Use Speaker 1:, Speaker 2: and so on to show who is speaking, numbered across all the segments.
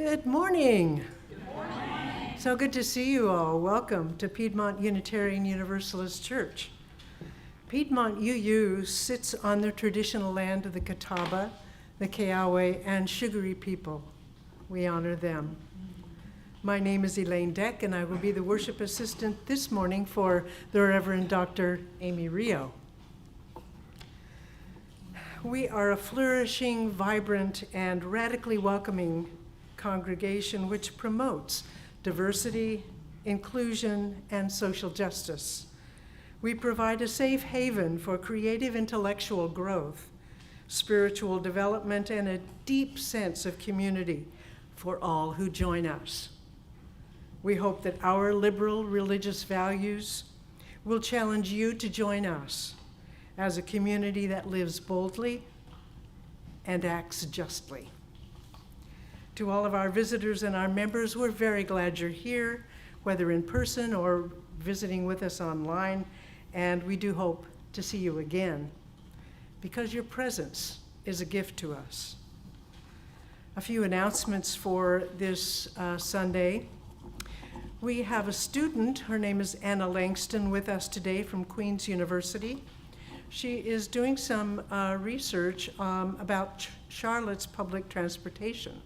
Speaker 1: Good morning. Good morning. So good to see you all. Welcome to Piedmont Unitarian Universalist Church. Piedmont UU sits on the traditional land of the Catawba, the Keawe, and Shugari people. We honor them. My name is Elaine Deck, and I will be the worship assistant this morning for the Reverend Dr. Amy Rio. We are a flourishing, vibrant, and radically welcoming congregation which promotes diversity, inclusion, and social justice. We provide a safe haven for creative intellectual growth, spiritual development, and a deep sense of community for all who join us. We hope that our liberal religious values will challenge you to join us as a community that lives boldly and acts justly. To all of our visitors and our members, we're very glad you're here, whether in person or visiting with us online, and we do hope to see you again, because your presence is a gift to us. A few announcements for this Sunday. We have a student, her name is Anna Langston, with us today from Queen's University. She is doing some research about Charlotte's public transportation.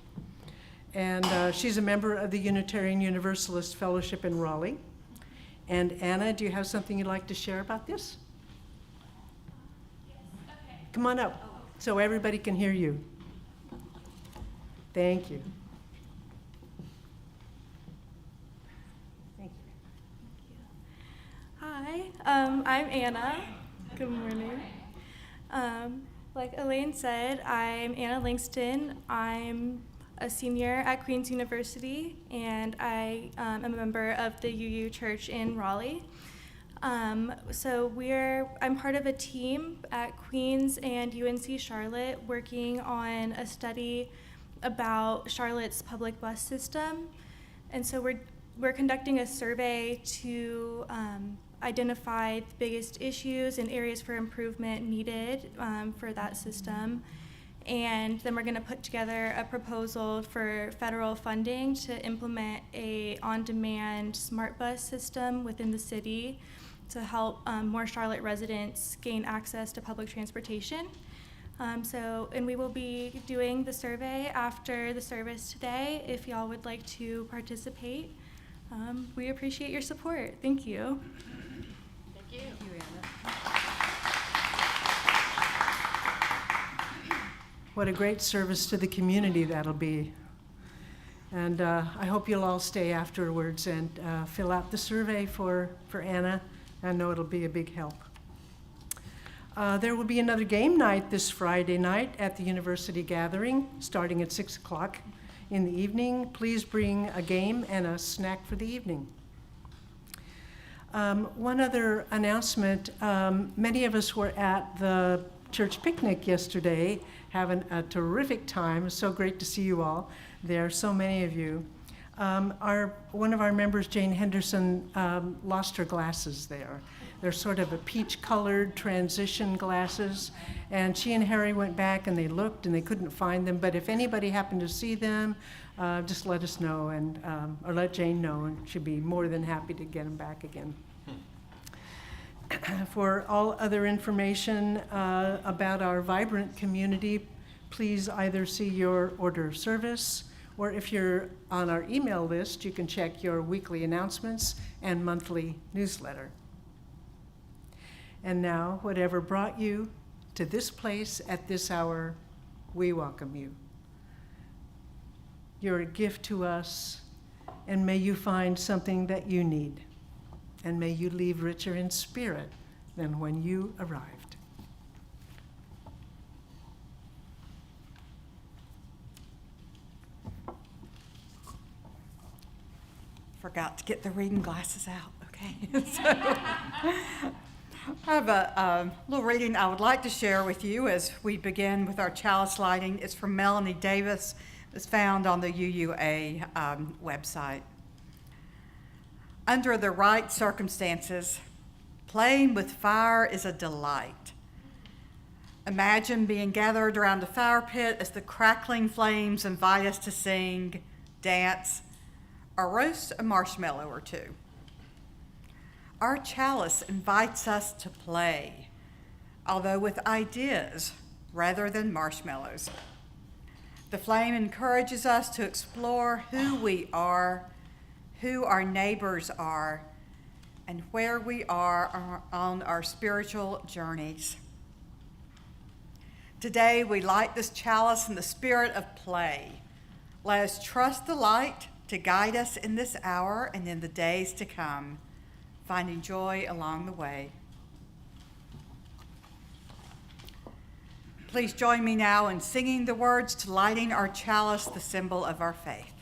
Speaker 1: And she's a member of the Unitarian Universalist Fellowship in Raleigh. And Anna, do you have something you'd like to share about this?
Speaker 2: Yes, okay.
Speaker 1: Come on up so everybody can hear you. Thank you. Thank you.
Speaker 2: Hi, I'm Anna. Good morning. Like Elaine said, I'm Anna Langston. I'm a senior at Queen's University, and I am a member of the UU Church in Raleigh. I'm part of a team at Queen's and UNC Charlotte working on a study about Charlotte's public bus system. And so we're conducting a survey to identify the biggest issues and areas for improvement needed for that system. And then we're going to put together a proposal for federal funding to implement a on-demand smart bus system within the city to help more Charlotte residents gain access to public transportation. And we will be doing the survey after the service today if y'all would like to participate. We appreciate your support. Thank you.
Speaker 1: Thank you, Anna. What a great service to the community that'll be. And I hope you'll all stay afterwards and fill out the survey for Anna. I know it'll be a big help. There will be another game night this Friday night at the University Gathering, starting at 6 o'clock in the evening. Please bring a game and a snack for the evening. One other announcement, many of us were at the church picnic yesterday, having a terrific time. It's so great to see you all there, so many of you. One of our members, Jane Henderson, lost her glasses there. They're sort of a peach-colored transition glasses, and she and Harry went back and they looked and they couldn't find them, but if anybody happened to see them, just let us know, and or let Jane know, and she'd be more than happy to get them back again. For all other information about our vibrant community, please either see your order of service, or if you're on our email list, you can check your weekly announcements and monthly newsletter. And now, whatever brought you to this place at this hour, we welcome you. You're a gift to us, and may you find something that you need. And may you leave richer in spirit than when you arrived.
Speaker 3: Forgot to get the reading glasses out, okay? So, I have a little reading I would like to share with you as we begin with our chalice lighting. It's from Melanie Davis. It's found on the UUA website. Under the right circumstances, playing with fire is a delight. Imagine being gathered around a fire pit as the crackling flames invite us to sing, dance, or roast a marshmallow or two. Our chalice invites us to play, although with ideas rather than marshmallows. The flame encourages us to explore who we are, who our neighbors are, and where we are on our spiritual journeys. Today, we light this chalice in the spirit of play. Let us trust the light to guide us in this hour and in the days to come, finding joy along the way. Please join me now in singing the words to lighting our chalice, the symbol of our faith.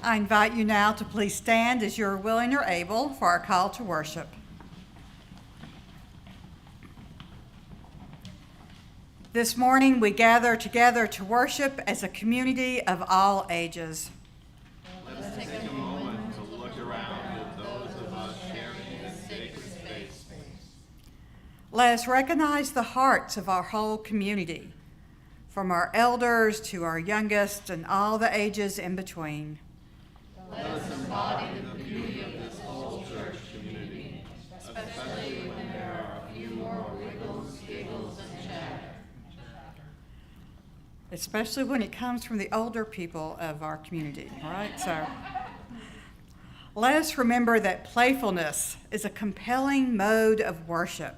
Speaker 3: I invite you now to please stand as you're willing or able for our call to worship. This morning, we gather together to worship as a community of all ages.
Speaker 4: Let's take a moment to look around at those of us sharing this sacred space.
Speaker 3: Let us recognize the hearts of our whole community, from our elders to our youngest and all the ages in between.
Speaker 4: Let us embody the beauty of this whole church community, especially when there are a few more wiggles, giggles, and chatter.
Speaker 3: Especially when it comes from the older people of our community, all right? So let us remember that playfulness is a compelling mode of worship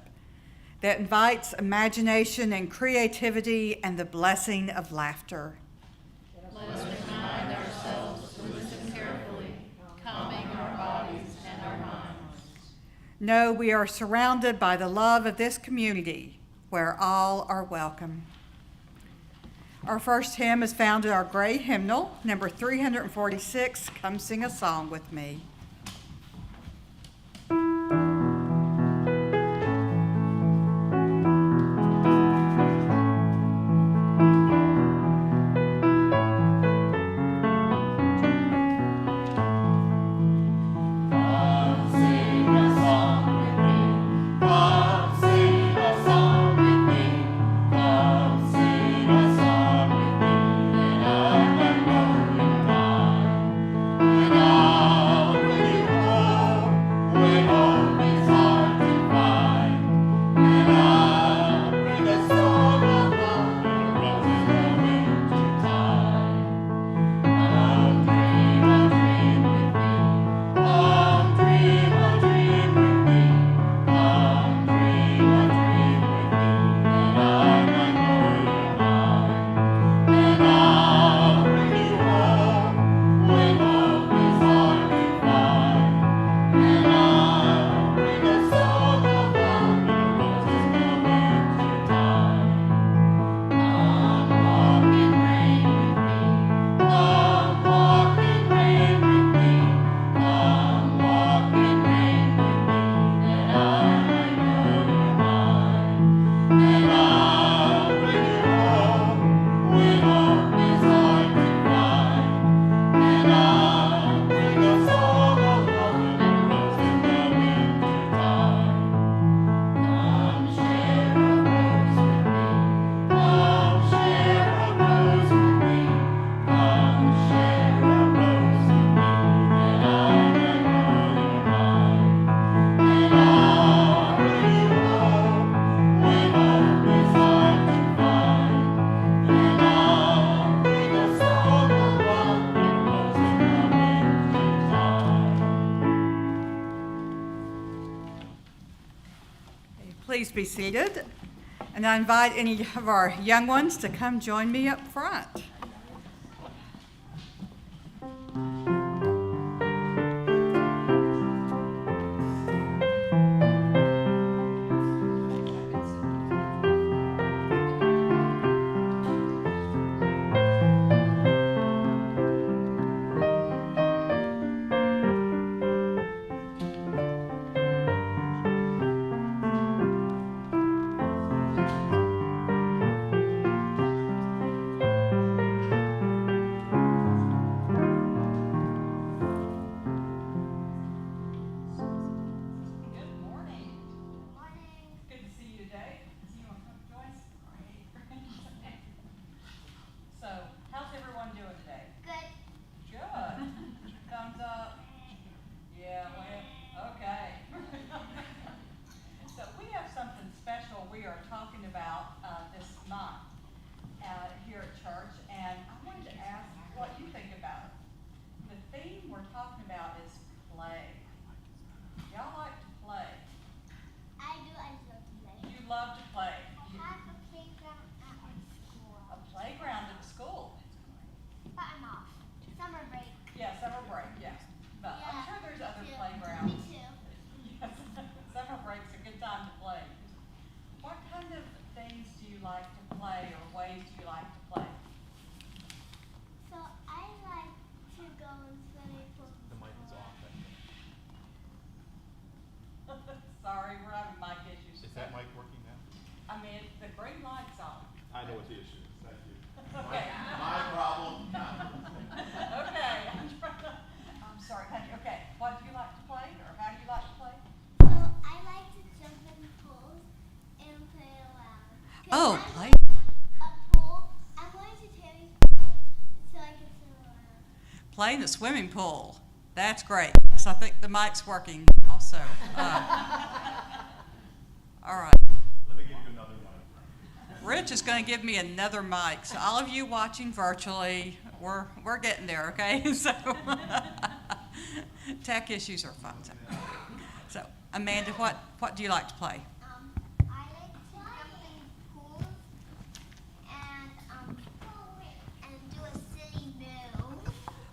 Speaker 3: that invites imagination and creativity and the blessing of laughter.
Speaker 4: Let us remind ourselves to listen carefully, calming our bodies and our minds.
Speaker 3: Know we are surrounded by the love of this community where all are welcome. Our first hymn is found in our gray hymnal, number 346, Come Sing a Song with Me. please be seated. And I invite any of our young ones to come join me up front. Good morning. Good to see you today. You want to come join us? Great. So, how's everyone doing today? Good. Thumbs up. Yeah, well, okay. So we have something special we are talking about this month here at church, and I wanted to ask what you think about it. The theme we're talking about is play. Y'all like to play. You love to play. A playground at school. Yeah, summer break, yeah. But I'm sure there's other playgrounds. Yes, summer break's a good time to play. What kind of things do you like to play, or ways do you like to play? Sorry, we're having mic issues.
Speaker 5: Is that mic working now?
Speaker 3: I mean, the green light's on.
Speaker 5: I know what the issue is, thank you.
Speaker 3: Okay.
Speaker 5: My problem.
Speaker 3: Okay, I'm sorry, honey. Okay, what do you like to play, or how do you like to play? Oh, play. Play in the swimming pool. That's great. So I think the mic's working also. All right.
Speaker 5: Let me give you another mic.
Speaker 3: Rich is going to give me another mic. So all of you watching virtually, we're getting there, okay? So tech issues are fun. So Amanda, what do you like to play?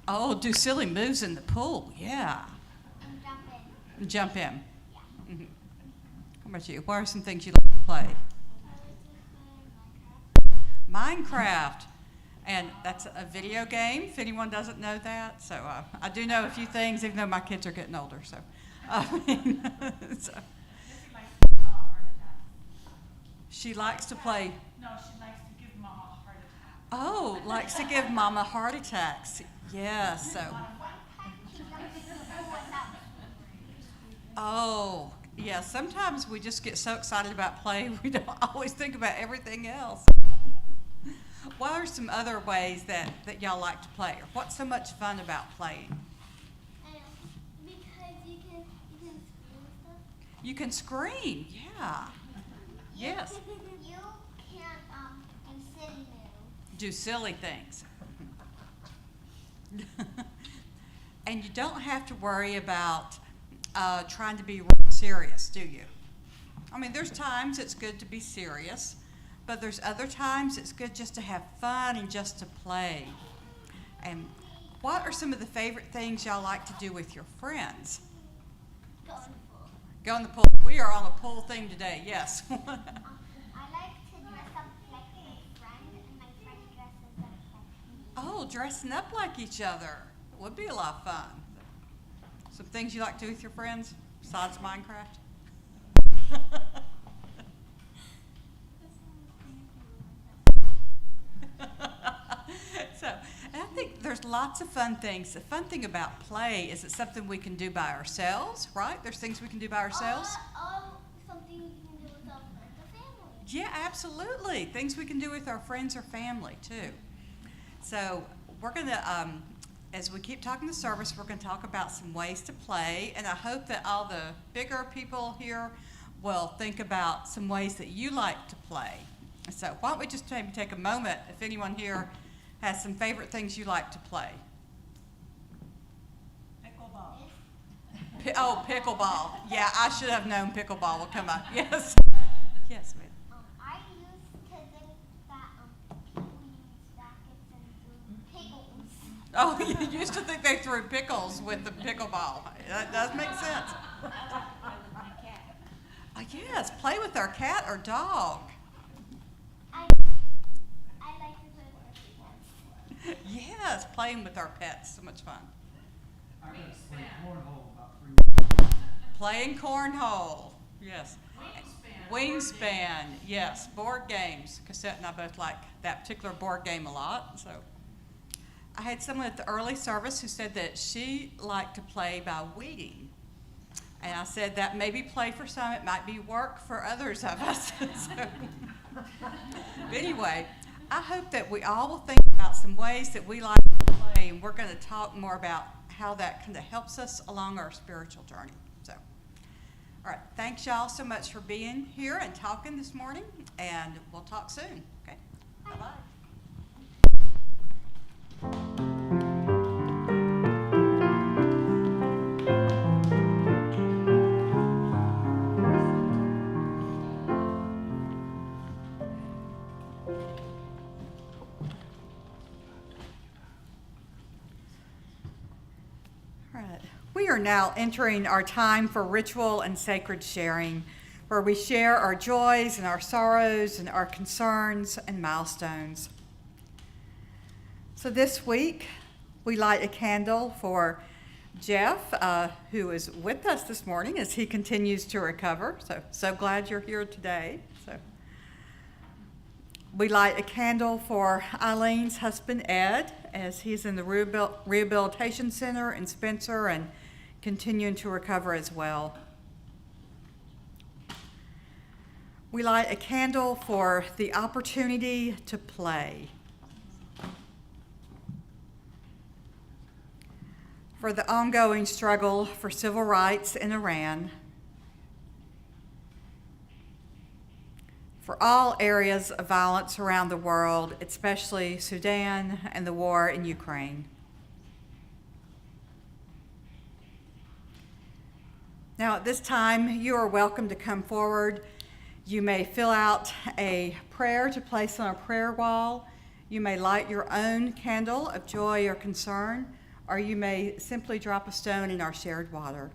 Speaker 3: Oh, do silly moves in the pool. Yeah. Jump in. Mhm. How about you? What are some things you like to play? Minecraft. And that's a video game, if anyone doesn't know that. So I do know a few things, even though my kids are getting older. So, so. She likes to play.
Speaker 6: No, she likes to give Mama a heart attack.
Speaker 3: Oh, likes to give Mama heart attacks. Yeah, so. Oh, yeah, sometimes we just get so excited about play, we don't always think about everything else. What are some other ways that y'all like to play? Or what's so much fun about playing?
Speaker 7: Because you can scream stuff.
Speaker 3: You can scream, yeah. Yes,
Speaker 7: You can't do silly moves.
Speaker 3: do silly things. And you don't have to worry about trying to be serious, do you? I mean, there's times it's good to be serious, but there's other times it's good just to have fun and just to play. And what are some of the favorite things y'all like to do with your friends?
Speaker 7: Go in the pool.
Speaker 3: Go in the pool. We are on a pool theme today, yes.
Speaker 7: I like to dress up like my friend, and my friend dresses up like me.
Speaker 3: Oh, dressing up like each other. It would be a lot of fun. Some things you like to do with your friends besides Minecraft? So, and I think there's lots of fun things. The fun thing about play is it's something we can do by ourselves, right? There's things we can do by ourselves.
Speaker 7: Something you can do with our friends or family.
Speaker 3: Yeah, absolutely. Things we can do with our friends or family, too. So we're going to, as we keep talking the service, we're going to talk about some ways to play, and I hope that all the bigger people here will think about some ways that you like to play. So why don't we just maybe take a moment, if anyone here has some favorite things you like to play.
Speaker 6: Pickleball.
Speaker 3: Oh, pickleball. Yeah, I should have known pickleball would come up. Yes. Yes, ma'am.
Speaker 7: I used to think that people use rackets and do pickles.
Speaker 3: Oh, you used to think they threw pickles with the pickleball. That does make sense. Yes, play with our cat or dog.
Speaker 7: I like to play with my pets.
Speaker 3: Yes, playing with our pets, so much fun.
Speaker 8: I got to play cornhole about 3 weeks.
Speaker 3: Playing cornhole, yes. Wingspan, yes. Board games. Cassette and I both like that particular board game a lot. So, I had someone at the early service who said that she liked to play by weeding. And I said that may be play for some, it might be work for others of us. So, but anyway, I hope that we all will think about some ways that we like to play, and we're going to talk more about how that kind of helps us along our spiritual journey. So, all right, thanks y'all so much for being here and talking this morning, and we'll talk soon. Okay, bye-bye. Right. We are now entering our time for ritual and sacred sharing, where we share our joys and our sorrows and our concerns and milestones. So this week, we light a candle for Jeff, who is with us this morning as he continues to recover. So glad you're here today. So we light a candle for Eileen's husband, Ed, as he's in the Rehabilitation Center in Spencer and continuing to recover as well. We light a candle for the opportunity to play, for the ongoing struggle for civil rights in Iran, for all areas of violence around the world, especially Sudan and the war in Ukraine. Now, at this time, you are welcome to come forward. You may fill out a prayer to place on a prayer wall. You may light your own candle of joy or concern, or you may simply drop a stone in our shared water.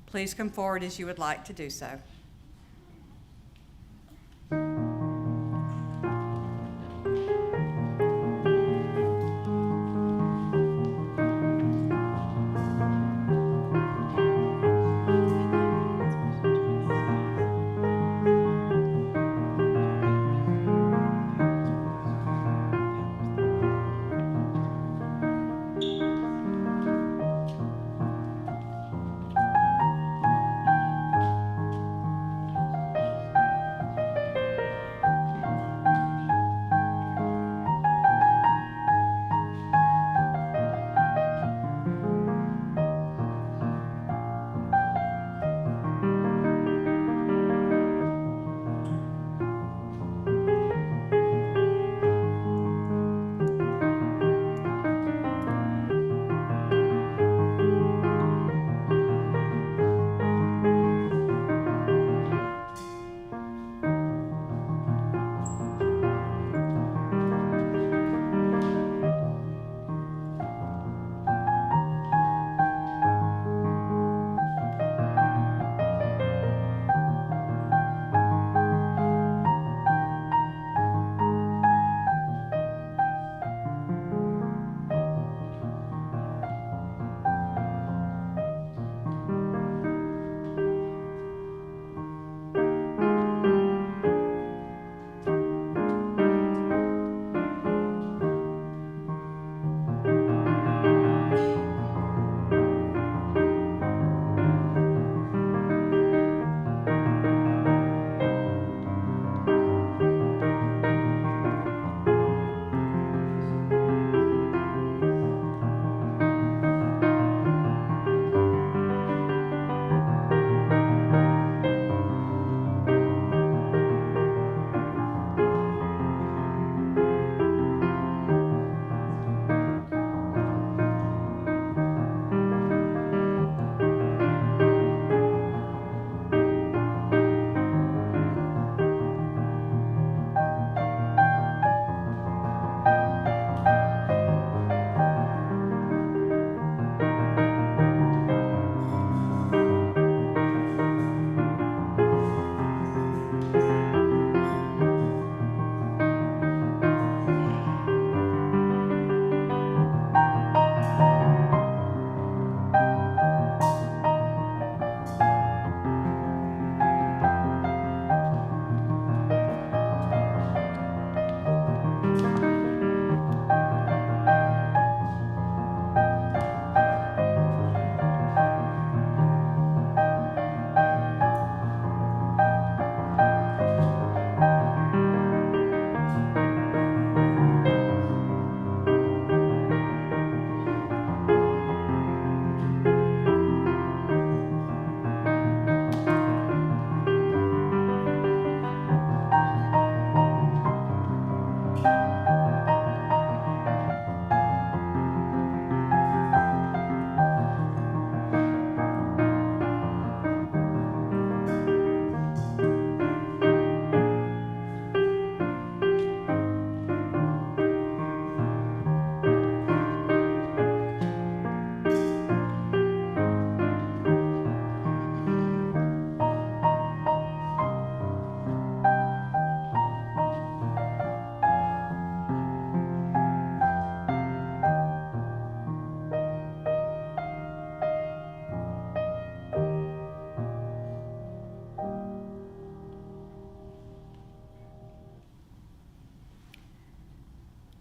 Speaker 3: Please come forward as you would like to do so.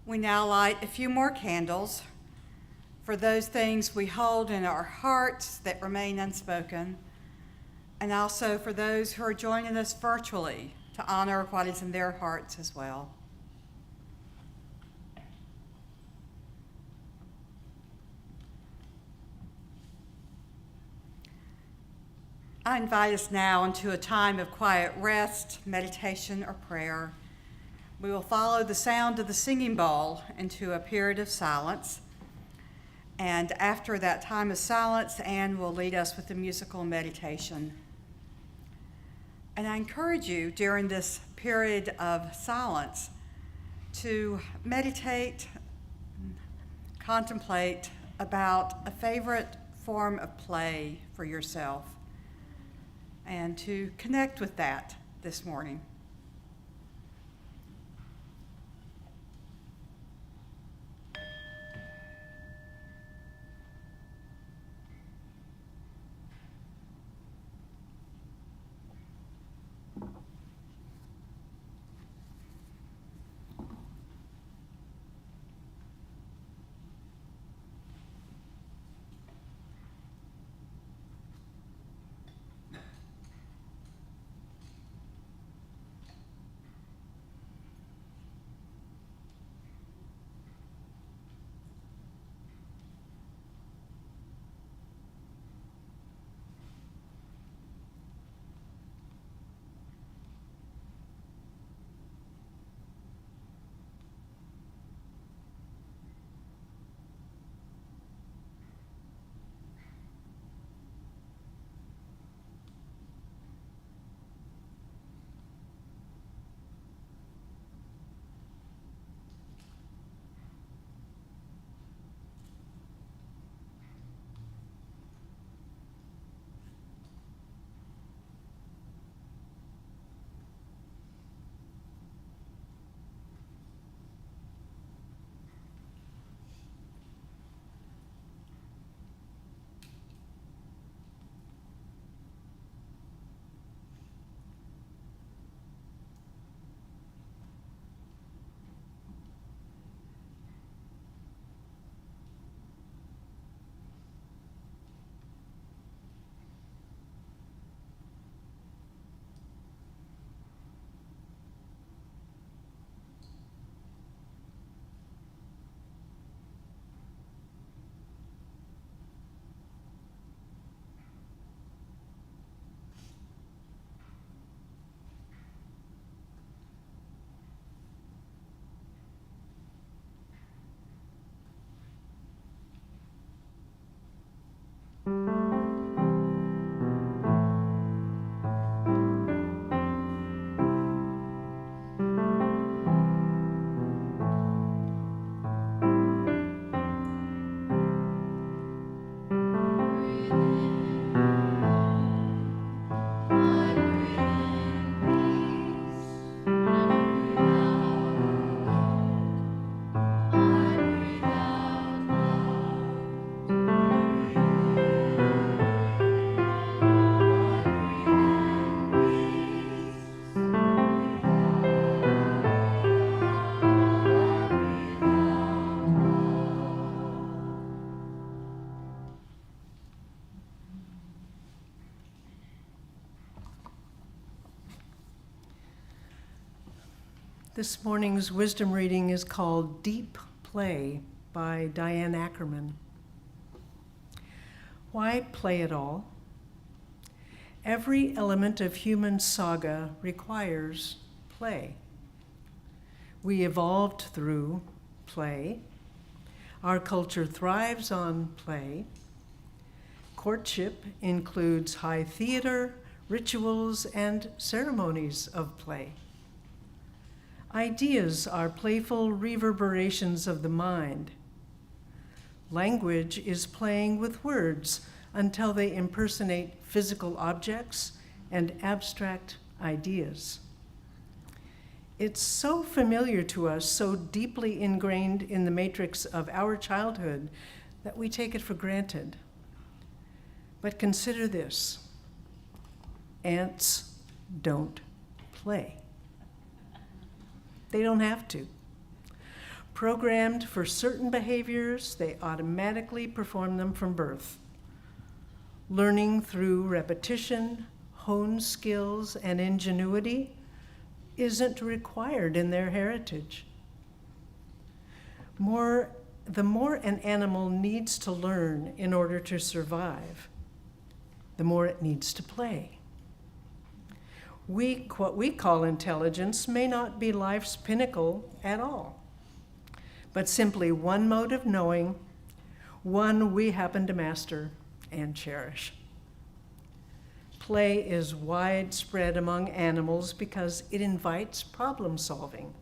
Speaker 3: We now light a few more candles for those things we hold in our hearts that remain unspoken, and also for those who are joining us virtually to honor what is in their hearts as well. I invite us now into a time of quiet rest, meditation, or prayer. We will follow the sound of the singing bowl into a period of silence. And after that time of silence, Anne will lead us with a musical meditation. And I encourage you during this period of silence to meditate, contemplate about a favorite form of play for yourself, and to connect with that this morning.
Speaker 1: This morning's wisdom reading is called Deep Play by Diane Ackerman. Why play at all? Every element of human saga requires play. We evolved through play. Our culture thrives on play. Courtship includes high theater, rituals, and ceremonies of play. Ideas are playful reverberations of the mind. Language is playing with words until they impersonate physical objects and abstract ideas. It's so familiar to us, so deeply ingrained in the matrix of our childhood, that we take it for granted. But consider this: ants don't play. They don't have to. Programmed for certain behaviors, they automatically perform them from birth. Learning through repetition, honed skills, and ingenuity isn't required in their heritage. The more an animal needs to learn in order to survive, the more it needs to play. What we call intelligence may not be life's pinnacle at all, but simply one mode of knowing, one we happen to master and cherish. Play is widespread among animals because it invites problem solving,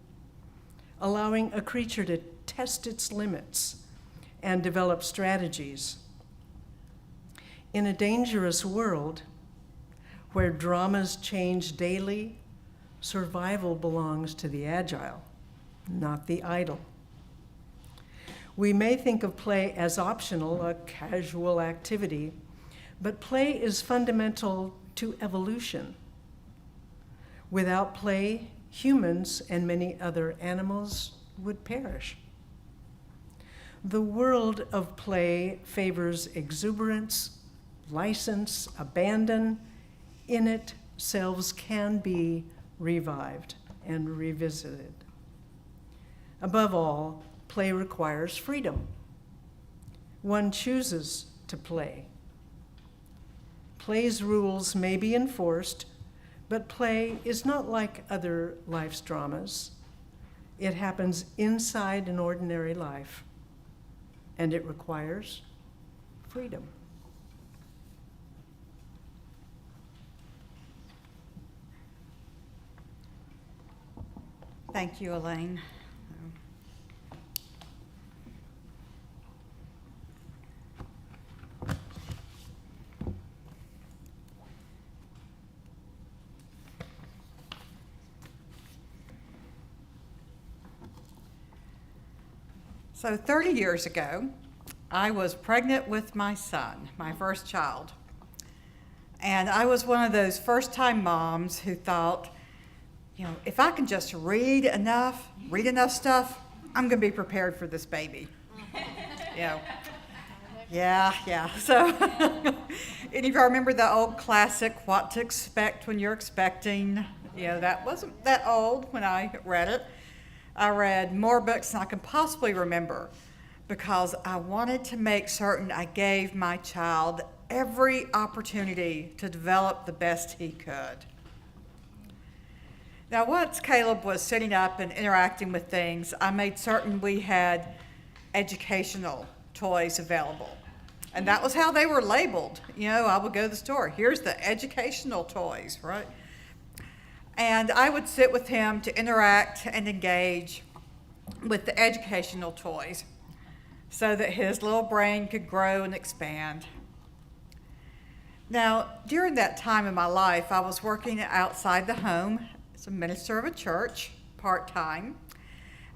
Speaker 1: allowing a creature to test its limits and develop strategies. In a dangerous world where dramas change daily, survival belongs to the agile, not the idle. We may think of play as optional, a casual activity, but play is fundamental to evolution. Without play, humans and many other animals would perish. The world of play favors exuberance, license, abandon. In it, selves can be revived and revisited. Above all, play requires freedom. One chooses to play. Play's rules may be enforced, but play is not like other life's dramas. It happens inside an ordinary life, and it requires freedom.
Speaker 3: Thank you, Elaine. So 30 years ago, I was pregnant with my son, my first child. And I was one of those first-time moms who thought, you know, if I can just read enough stuff, I'm going to be prepared for this baby. You know, yeah. So, any of you remember the old classic, What to Expect When You're Expecting? You know, that wasn't that old when I read it. I read more books than I can possibly remember because I wanted to make certain I gave my child every opportunity to develop the best he could. Now, once Caleb was sitting up and interacting with things, I made certain we had educational toys available. And that was how they were labeled. You know, I would go to the store, here's the educational toys, right? And I would sit with him to interact and engage with the educational toys so that his little brain could grow and expand. Now, during that time in my life, I was working outside the home as a minister of a church, part-time,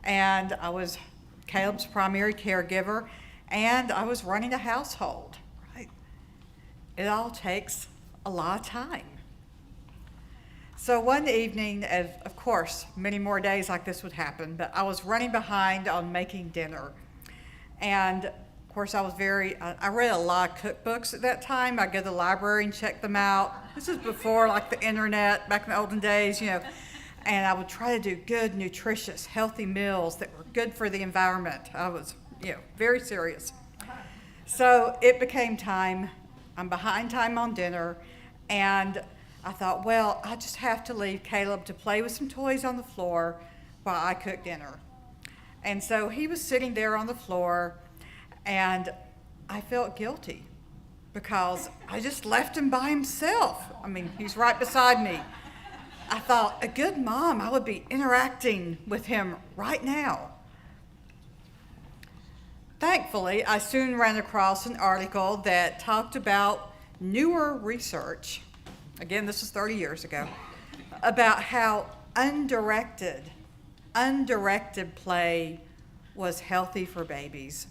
Speaker 3: and I was Caleb's primary caregiver, and I was running a household, right? It all takes a lot of time. So one evening, of course, many more days like this would happen, but I was running behind on making dinner. And of course, I read a lot of cookbooks at that time. I'd go to the library and check them out. This is before like the internet, back in the olden days, you know. And I would try to do good, nutritious, healthy meals that were good for the environment. I was, very serious. So it became time. I'm behind time on dinner, and I thought, well, I just have to leave Caleb to play with some toys on the floor while I cook dinner. And so he was sitting there on the floor, and I felt guilty because I just left him by himself. I mean, he's right beside me. I thought, a good mom, I would be interacting with him right now. Thankfully, I soon ran across an article that talked about newer research, again, this was 30 years ago, about how undirected play was healthy for babies.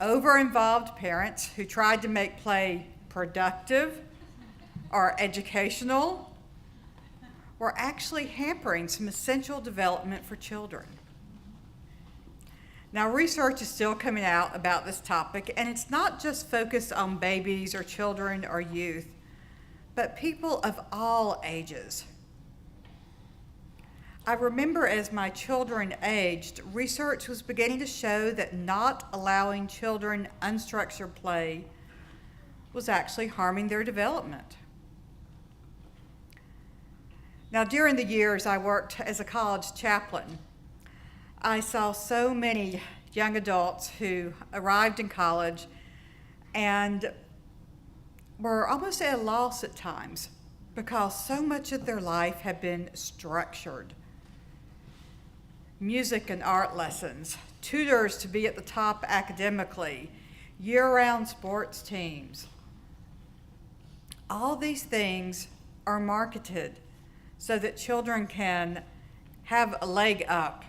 Speaker 3: Over-involved parents who tried to make play productive or educational were actually hampering some essential development for children. Now, research is still coming out about this topic, and it's not just focused on babies or children or youth, but people of all ages. I remember as my children aged, research was beginning to show that not allowing children unstructured play was actually harming their development. Now, during the years I worked as a college chaplain, I saw so many young adults who arrived in college and were almost at a loss at times because so much of their life had been structured. Music and art lessons, tutors to be at the top academically, year-round sports teams. All these things are marketed so that children can have a leg up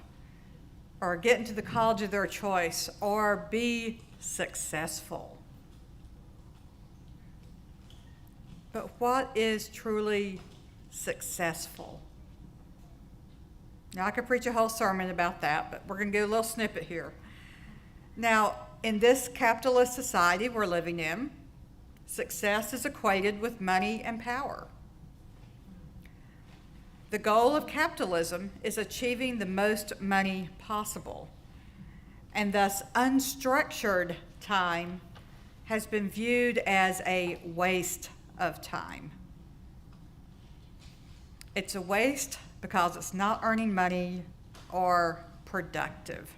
Speaker 3: or get into the college of their choice or be successful. But what is truly successful? Now, I could preach a whole sermon about that, but we're going to do a little snippet here. Now, in this capitalist society we're living in, success is equated with money and power. The goal of capitalism is achieving the most money possible, and thus unstructured time has been viewed as a waste of time. It's a waste because it's not earning money or productive.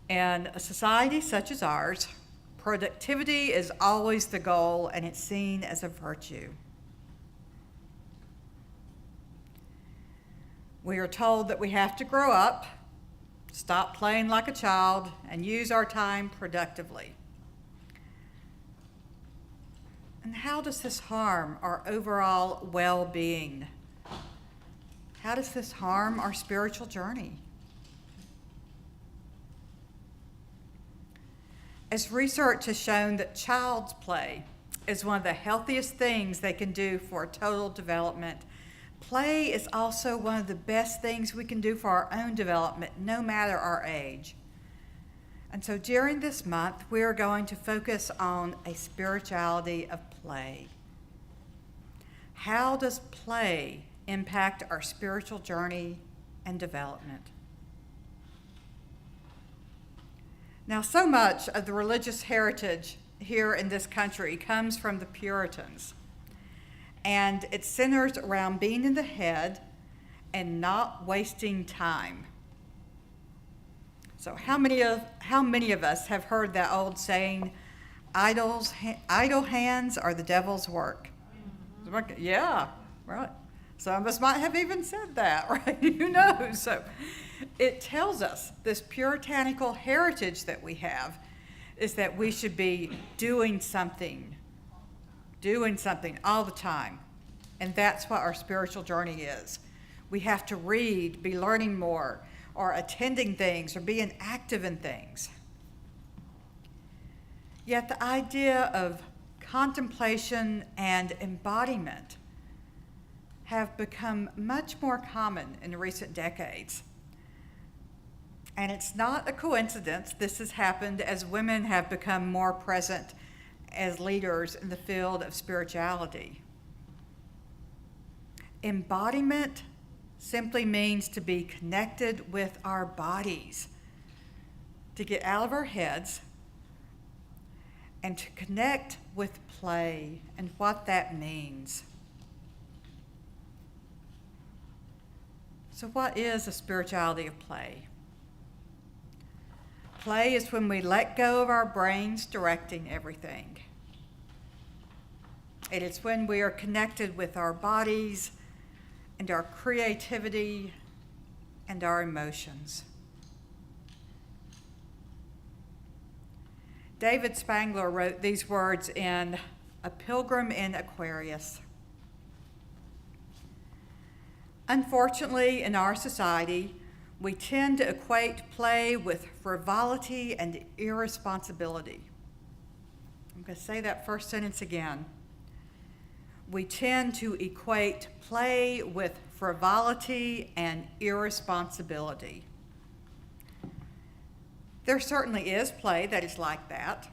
Speaker 3: In a society such as ours, productivity is always the goal, and it's seen as a virtue. We are told that we have to grow up, stop playing like a child, and use our time productively. And how does this harm our overall well-being? How does this harm our spiritual journey? As research has shown that child's play is one of the healthiest things they can do for total development, play is also one of the best things we can do for our own development, no matter our age. And so during this month, we are going to focus on a spirituality of play. How does play impact our spiritual journey and development? Now, so much of the religious heritage here in this country comes from the Puritans, and it centers around being in the head and not wasting time. So how many of us have heard that old saying, idle hands are the devil's work? Yeah, right. Some of us might have even said that, right? Who knows? So it tells us this puritanical heritage that we have is that we should be doing something all the time. And that's what our spiritual journey is. We have to read, be learning more, or attending things, or being active in things. Yet the idea of contemplation and embodiment have become much more common in recent decades. And it's not a coincidence this has happened as women have become more present as leaders in the field of spirituality. Embodiment simply means to be connected with our bodies, to get out of our heads, and to connect with play and what that means. So what is a spirituality of play? Play is when we let go of our brains directing everything. It is when we are connected with our bodies and our creativity and our emotions. David Spangler wrote these words in A Pilgrim in Aquarius. Unfortunately, in our society, we tend to equate play with frivolity and irresponsibility. I'm going to say that first sentence again. We tend to equate play with frivolity, and irresponsibility. There certainly is play that is like that,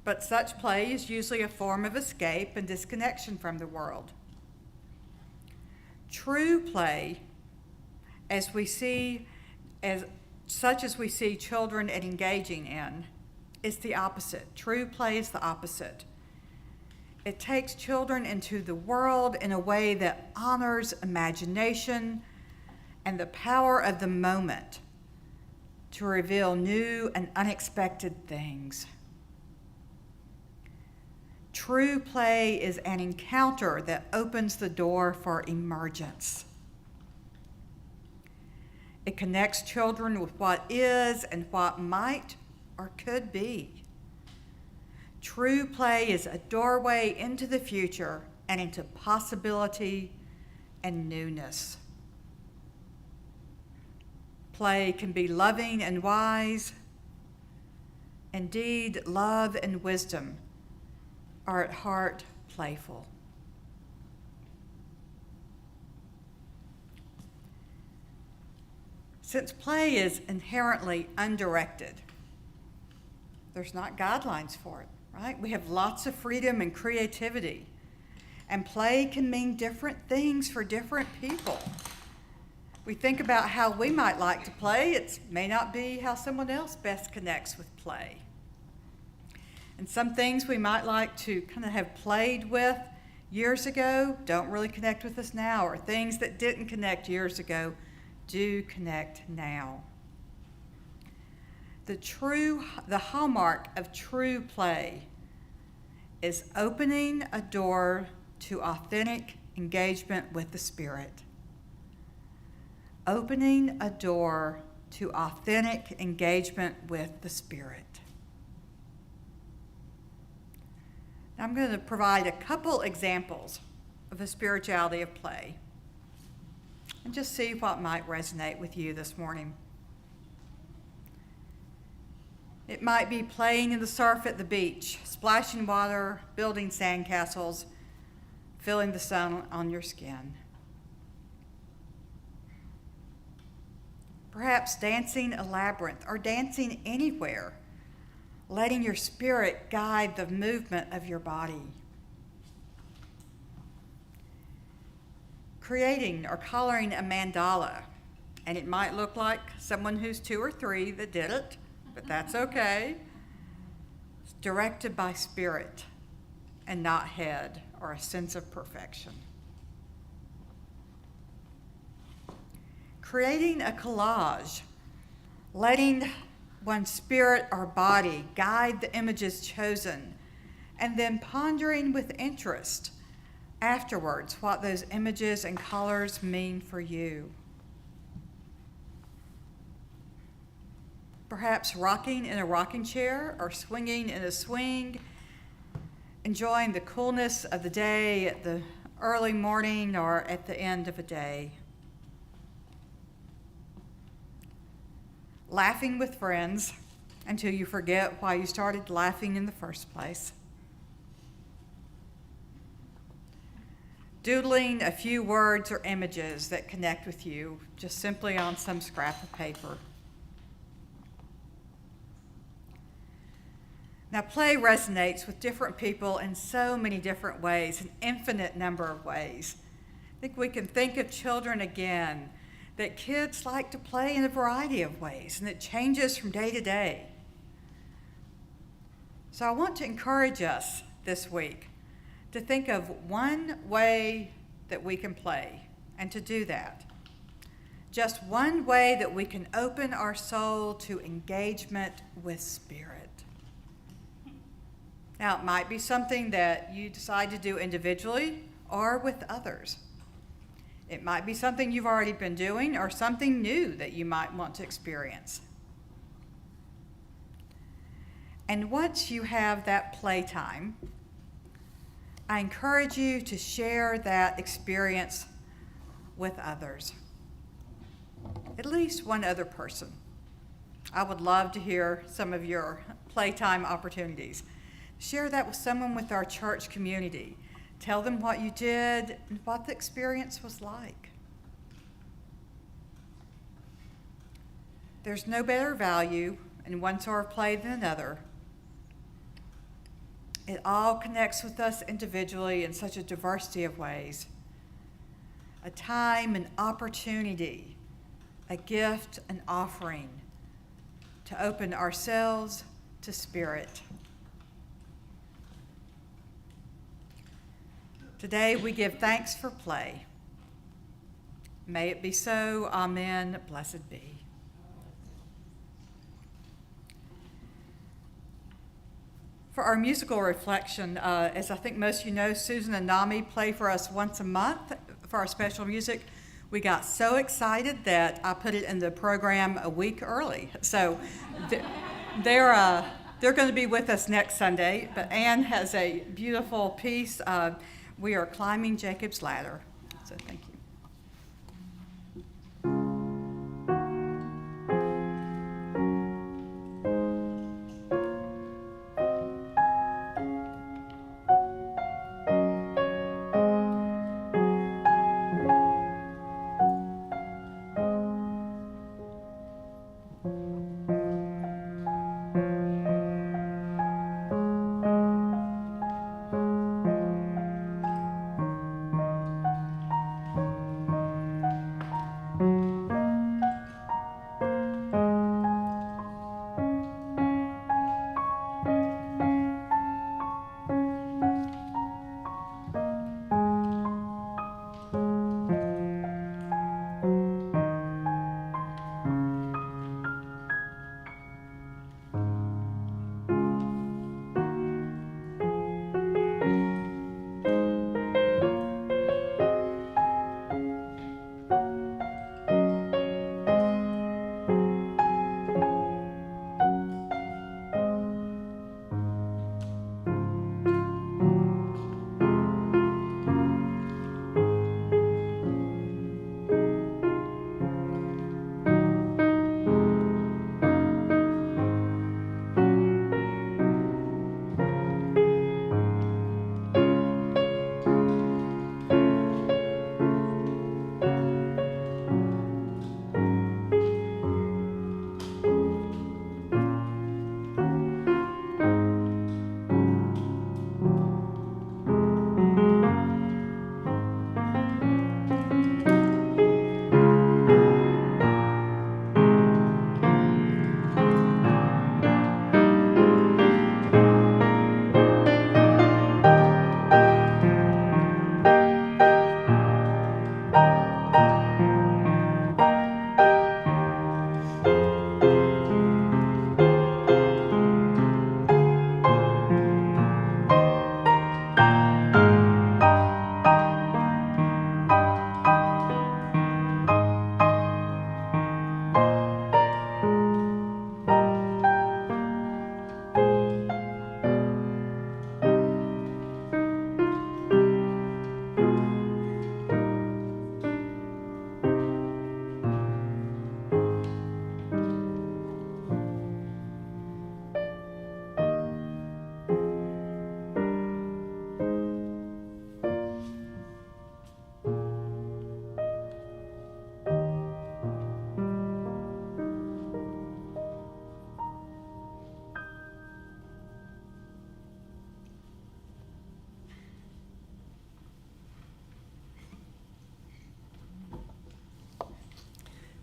Speaker 3: but such play is usually a form of escape and disconnection from the world. True play, as we see children engaging in, is the opposite. True play is the opposite. It takes children into the world in a way that honors imagination and the power of the moment to reveal new and unexpected things. True play is an encounter that opens the door for emergence. It connects children with what is and what might or could be. True play is a doorway into the future and into possibility and newness. Play can be loving and wise. Indeed, love and wisdom are at heart playful. Since play is inherently undirected, there's not guidelines for it, right? We have lots of freedom and creativity, and play can mean different things for different people. We think about how we might like to play, it may not be how someone else best connects with play. And some things we might like to kind of have played with years ago don't really connect with us now, or things that didn't connect years ago do connect now. The hallmark of true play is opening a door to authentic engagement with the Spirit. Opening a door to authentic engagement with the Spirit. Now I'm going to provide a couple examples of the spirituality of play and just see what might resonate with you this morning. It might be playing in the surf at the beach, splashing water, building sandcastles, feeling the sun on your skin. Perhaps dancing a labyrinth or dancing anywhere, letting your spirit guide the movement of your body. Creating or coloring a mandala, and it might look like someone who's 2 or 3 that did it, but that's okay. It's directed by spirit and not head or a sense of perfection. Creating a collage, letting one's spirit or body guide the images chosen, and then pondering with interest afterwards what those images and colors mean for you. Perhaps rocking in a rocking chair or swinging in a swing, enjoying the coolness of the day at the early morning or at the end of a day. Laughing with friends until you forget why you started laughing in the first place. Doodling a few words or images that connect with you just simply on some scrap of paper. Now, play resonates with different people in so many different ways, an infinite number of ways. I think we can think of children again, that kids like to play in a variety of ways, and it changes from day to day. So I want to encourage us this week to think of one way that we can play, and to do that. Just one way that we can open our soul to engagement with Spirit. Now, it might be something that you decide to do individually or with others. It might be something you've already been doing or something new that you might want to experience. And once you have that playtime, I encourage you to share that experience with others. At least one other person. I would love to hear some of your playtime opportunities. Share that with someone with our church community. Tell them what you did and what the experience was like. There's no better value in one sort of play than another. It all connects with us individually in such a diversity of ways. A time, an opportunity, a gift, an offering to open ourselves to Spirit. Today we give thanks for play. May it be so. Amen. Blessed be. For our musical reflection, as I think most of you know, Susan and Nami play for us once a month for our special music. We got so excited that I put it in the program a week early. So they're going to be with us next Sunday, but Anne has a beautiful piece. We are climbing Jacob's ladder. So thank you.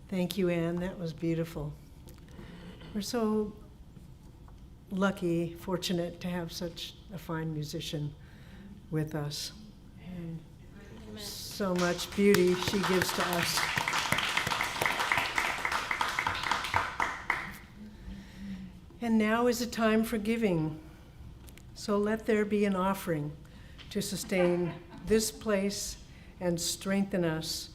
Speaker 1: Thank you, Anne. That was beautiful. We're so lucky, fortunate to have such a fine musician with us. And so much beauty she gives to us. And now is a time for giving. So let there be an offering to sustain this place and strengthen us.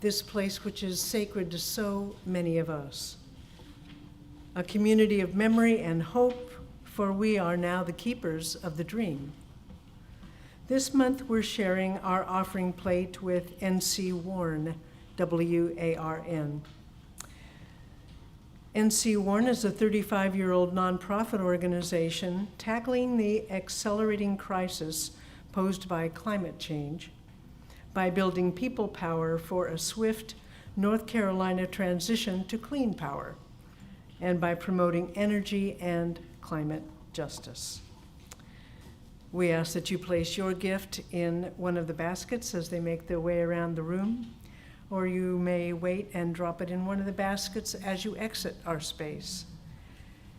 Speaker 1: This place which is sacred to so many of us. A community of memory and hope, for we are now the keepers of the dream. This month we're sharing our offering plate with N.C. Warren, W-A-R-N. N.C. Warren is a 35-year-old nonprofit organization tackling the accelerating crisis posed by climate change by building people power for a swift, North Carolina transition to clean power, and by promoting energy and climate justice. We ask that you place your gift in one of the baskets as they make their way around the room, or you may wait and drop it in one of the baskets as you exit our space.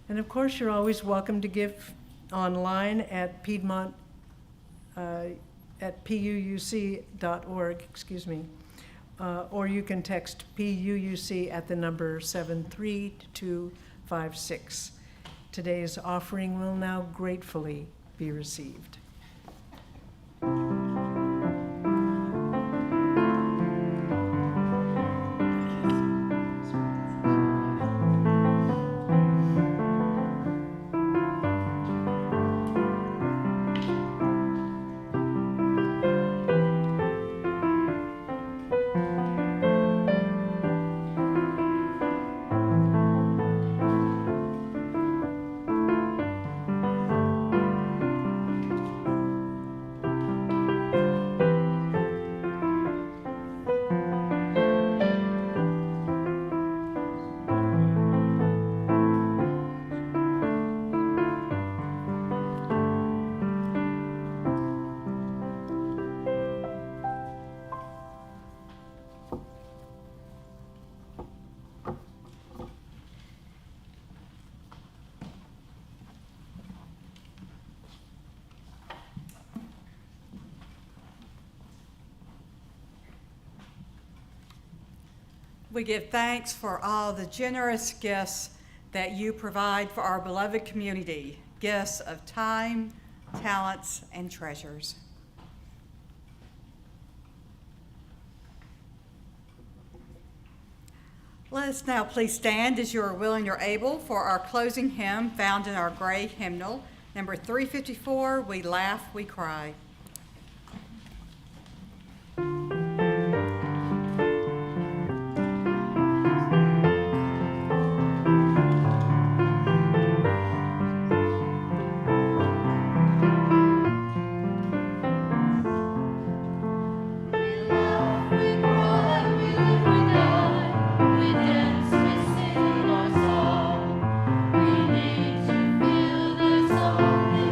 Speaker 1: And of course, you're always welcome to give online at Piedmont, at puuc.org, or you can text PUUC at the number 73256. Today's offering will now gratefully be received.
Speaker 3: We give thanks for all the generous gifts that you provide for our beloved community, gifts of time, talents, and treasures. Let us now please stand as you are willing or able for our closing hymn found in our gray hymnal, number 354, We Laugh, We Cry.
Speaker 4: We need to feel this only.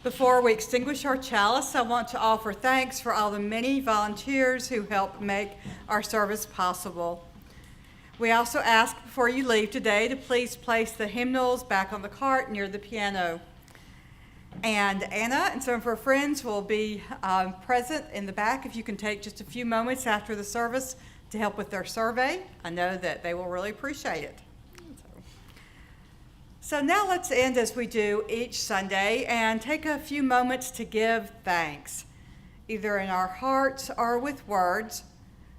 Speaker 3: Before we extinguish our chalice, I want to offer thanks for all the many volunteers who help make our service possible. We also ask before you leave today to please place the hymnals back on the cart near the piano. And Anna and some of her friends will be present in the back if you can take just a few moments after the service to help with their survey. I know that they will really appreciate it. So now let's end as we do each Sunday and take a few moments to give thanks, either in our hearts or with words,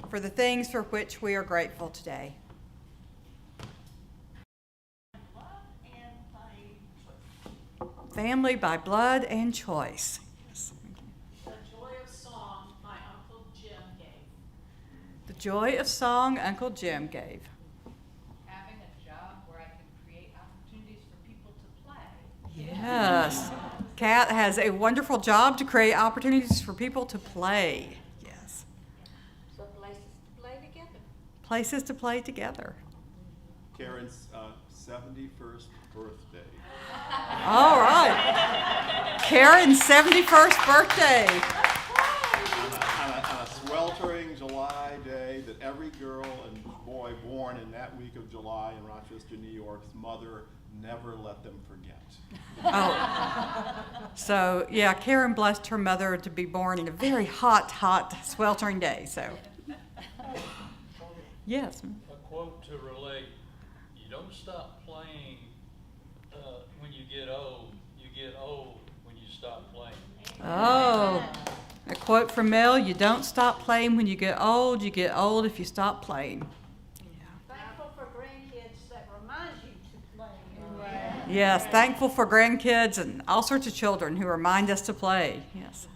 Speaker 3: for the things for which we are grateful today. Family by blood and choice. Yes.
Speaker 6: The joy of song my Uncle Jim gave.
Speaker 3: The joy of song Uncle Jim gave.
Speaker 6: Having a job where I can create opportunities for people to play.
Speaker 3: Yes. Kat has a wonderful job to create opportunities for people to play. Yes.
Speaker 6: So places to play together.
Speaker 3: Places to play together.
Speaker 5: Karen's 71st birthday.
Speaker 3: All right. Karen's 71st birthday.
Speaker 5: On a sweltering July day that every girl and boy born in that week of July in Rochester, New York's mother never let them forget.
Speaker 3: Oh. So, yeah, Karen blessed her mother to be born in a very hot, sweltering day. So, yes.
Speaker 9: A quote to relate, you don't stop playing when you get old. You get old when you stop playing.
Speaker 3: Oh, a quote from Mel, you don't stop playing when you get old if you stop playing.
Speaker 6: Thankful for grandkids that remind you to play.
Speaker 3: Yes, thankful for grandkids and all sorts of children who remind us to play. Yes.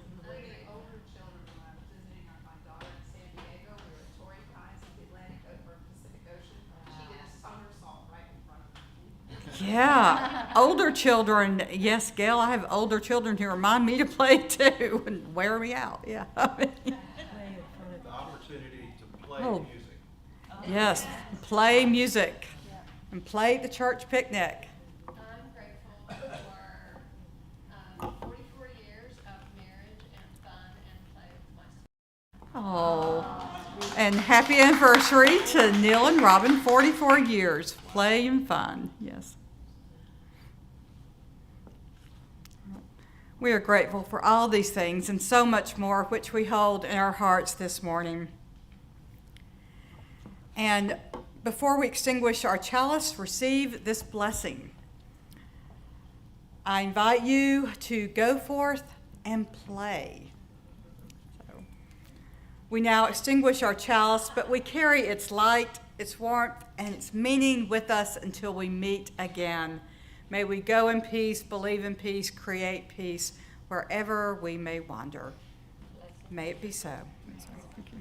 Speaker 10: Older children, when I was visiting my daughter in San Diego, we were at Torrey Pines in the Atlantic over Pacific Ocean. She did a somersault right in front of me.
Speaker 3: Yeah, older children. Yes, Gail, I have older children who remind me to play too and wear me out. Yeah.
Speaker 11: The opportunity to play
Speaker 3: Oh.
Speaker 11: music.
Speaker 3: Yes, play music and play at the church picnic.
Speaker 10: I'm grateful for 44 years of marriage and fun and play with my son.
Speaker 3: Oh, and happy anniversary to Neil and Robin, 44 years, play and fun, yes. We are grateful for all these things and so much more which we hold in our hearts this morning. And before we extinguish our chalice, receive this blessing. I invite you to go forth and play. We now extinguish our chalice, but we carry its light, its warmth, and its meaning with us until we meet again. May we go in peace, believe in peace, create peace, wherever we may wander. May it be so. Thank you.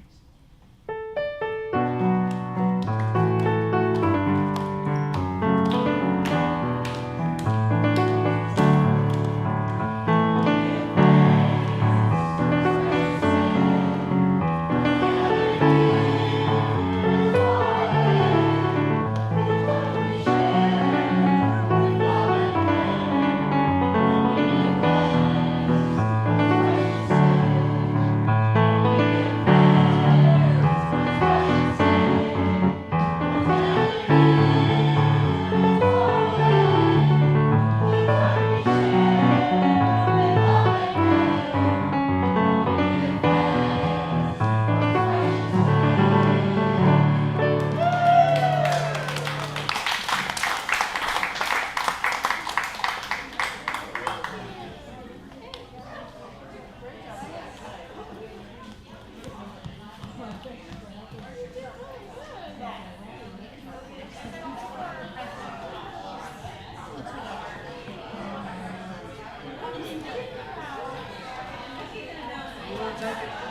Speaker 1: We'll take it.